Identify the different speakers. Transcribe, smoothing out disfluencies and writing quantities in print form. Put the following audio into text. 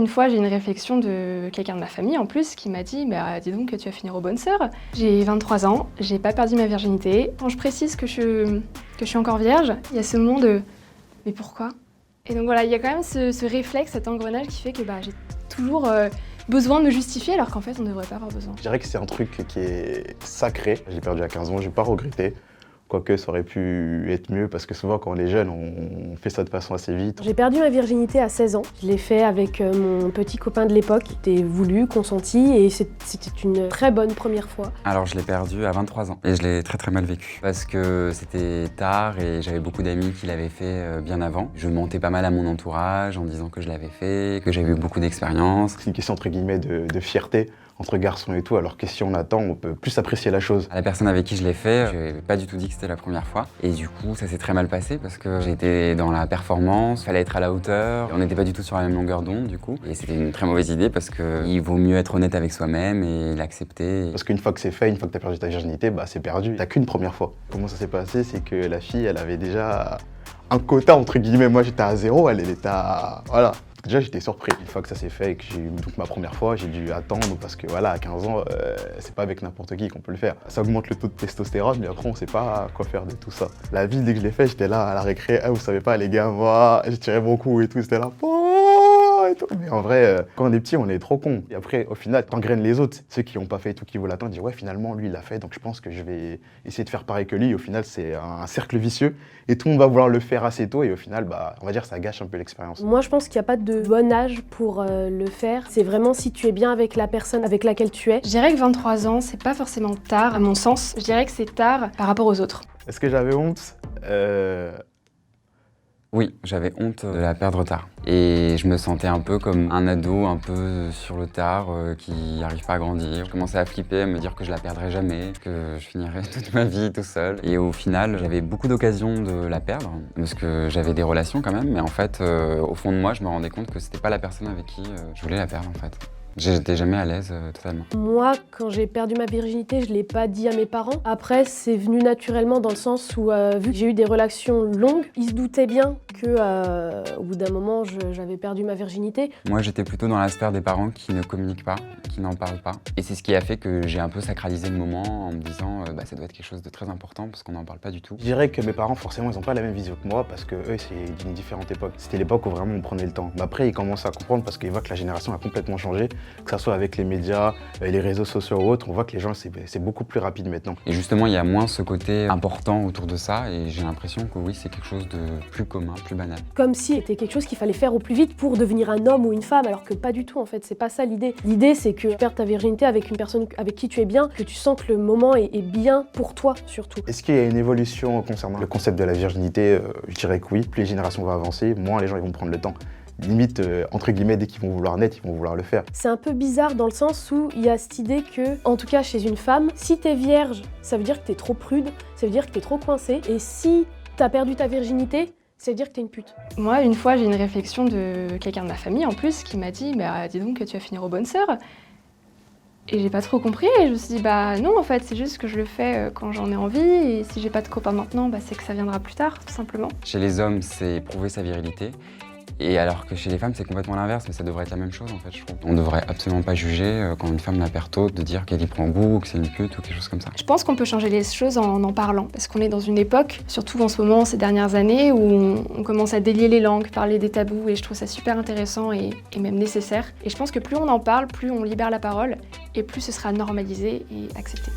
Speaker 1: Une fois, j'ai une réflexion de quelqu'un de ma famille en plus qui m'a dit « dis donc, tu vas finir aux bonnes sœurs ». J'ai 23 ans, j'ai pas perdu ma virginité. Quand je précise que je suis encore vierge, il y a ce moment de « mais pourquoi ?» Et donc voilà, il y a quand même ce réflexe, cet engrenage qui fait que j'ai toujours besoin de me justifier alors qu'en fait on ne devrait pas avoir besoin.
Speaker 2: Je dirais que c'est un truc qui est sacré. J'ai perdu à 15 ans, je n'ai pas regretté. Quoique ça aurait pu être mieux parce que souvent quand on est jeune, on fait ça de façon assez vite.
Speaker 3: J'ai perdu ma virginité à 16 ans. Je l'ai fait avec mon petit copain de l'époque. C'était voulu, consenti et c'était une très bonne première fois.
Speaker 4: Alors je l'ai perdu à 23 ans et je l'ai très très mal vécu parce que c'était tard et j'avais beaucoup d'amis qui l'avaient fait bien avant. Je mentais pas mal à mon entourage en disant que je l'avais fait, que j'avais eu beaucoup d'expérience.
Speaker 2: C'est une question entre guillemets de fierté entre garçons et tout, alors que si on attend, on peut plus apprécier la chose.
Speaker 4: À la personne avec qui je l'ai fait, je n'avais pas du tout dit que c'était la première fois. Et du coup, ça s'est très mal passé parce que j'étais dans la performance, fallait être à la hauteur. On n'était pas du tout sur la même longueur d'onde du coup. Et c'était une très mauvaise idée parce qu'il vaut mieux être honnête avec soi-même et l'accepter.
Speaker 2: Parce qu'une fois que c'est fait, une fois que tu as perdu ta virginité, c'est perdu. T'as qu'une première fois. Comment ça s'est passé, c'est que la fille, elle avait déjà un quota entre guillemets. Moi j'étais à 0, elle était à... Voilà. Déjà j'étais surpris. Une fois que ça s'est fait et que j'ai eu donc ma première fois, j'ai dû attendre parce que voilà, à 15 ans, c'est pas avec n'importe qui qu'on peut le faire. Ça augmente le taux de testostérone, mais après on sait pas quoi faire de tout ça. La vie, dès que je l'ai fait, j'étais là à la récré, vous savez pas les gars, moi, je tirais mon coup et tout, c'était là. Et tout. Mais en vrai, quand on est petit, on est trop con. Et après, au final, t'engraines les autres. Ceux qui n'ont pas fait et tout, qui veulent l'atteindre, disent ouais, finalement, lui, il l'a fait, donc je pense que je vais essayer de faire pareil que lui. Et au final, c'est un cercle vicieux. Et tout le monde va vouloir le faire assez tôt. Et au final, on va dire, ça gâche un peu l'expérience.
Speaker 3: Moi, je pense qu'il n'y a pas de bon âge pour le faire. C'est vraiment si tu es bien avec la personne avec laquelle tu es.
Speaker 1: Je dirais que 23 ans, c'est pas forcément tard, à mon sens. Je dirais que c'est tard par rapport aux autres.
Speaker 2: Est-ce que j'avais honte
Speaker 4: Oui, j'avais honte de la perdre tard. Et je me sentais un peu comme un ado, un peu sur le tard, qui n'arrive pas à grandir. Je commençais à flipper, à me dire que je la perdrais jamais, que je finirais toute ma vie tout seul. Et au final, j'avais beaucoup d'occasions de la perdre, parce que j'avais des relations quand même. Mais en fait, au fond de moi, je me rendais compte que c'était pas la personne avec qui je voulais la perdre en fait. J'étais jamais à l'aise totalement.
Speaker 3: Moi, quand j'ai perdu ma virginité, je l'ai pas dit à mes parents. Après, c'est venu naturellement dans le sens où, vu que j'ai eu des relations longues, ils se doutaient bien que, au bout d'un moment, j'avais perdu ma virginité.
Speaker 4: Moi, j'étais plutôt dans la sphère des parents qui ne communiquent pas, qui n'en parlent pas. Et c'est ce qui a fait que j'ai un peu sacralisé le moment en me disant ça doit être quelque chose de très important parce qu'on n'en parle pas du tout.
Speaker 2: Je dirais que mes parents, forcément, ils n'ont pas la même vision que moi parce que eux, c'est d'une différente époque. C'était l'époque où vraiment on prenait le temps. Mais après, ils commencent à comprendre parce qu'ils voient que la génération a complètement changé. Que ce soit avec les médias, les réseaux sociaux ou autres, on voit que les gens, c'est beaucoup plus rapide maintenant.
Speaker 4: Et justement, il y a moins ce côté important autour de ça et j'ai l'impression que oui, c'est quelque chose de plus commun, plus banal.
Speaker 3: Comme si c'était quelque chose qu'il fallait faire au plus vite pour devenir un homme ou une femme, alors que pas du tout en fait, c'est pas ça l'idée. L'idée c'est que tu perds ta virginité avec une personne avec qui tu es bien, que tu sens que le moment est bien pour toi surtout.
Speaker 2: Est-ce qu'il y a une évolution concernant le concept de la virginité? Je dirais que oui. Plus les générations vont avancer, moins les gens ils vont prendre le temps. Limite, entre guillemets, dès qu'ils vont vouloir naître, ils vont vouloir le faire.
Speaker 3: C'est un peu bizarre dans le sens où il y a cette idée que, en tout cas chez une femme, si t'es vierge, ça veut dire que t'es trop prude, ça veut dire que t'es trop coincée, et si t'as perdu ta virginité, ça veut dire que t'es une pute.
Speaker 1: Moi, une fois, j'ai une réflexion de quelqu'un de ma famille en plus qui m'a dit dis donc, tu vas finir aux bonnes sœurs. Et j'ai pas trop compris et je me suis dit non en fait c'est juste que je le fais quand j'en ai envie et si j'ai pas de copain maintenant c'est que ça viendra plus tard tout simplement.
Speaker 4: Chez les hommes c'est prouver sa virilité et alors que chez les femmes c'est complètement l'inverse mais ça devrait être la même chose en fait je trouve. On devrait absolument pas juger quand une femme la perd tôt de dire qu'elle y prend goût ou que c'est une pute ou quelque chose comme ça.
Speaker 1: Je pense qu'on peut changer les choses en parlant parce qu'on est dans une époque, surtout en ce moment ces dernières années où on commence à délier les langues, parler des tabous et je trouve ça super intéressant et même nécessaire. Et je pense que plus on en parle, plus on libère la parole et plus ce sera normalisé et accepté.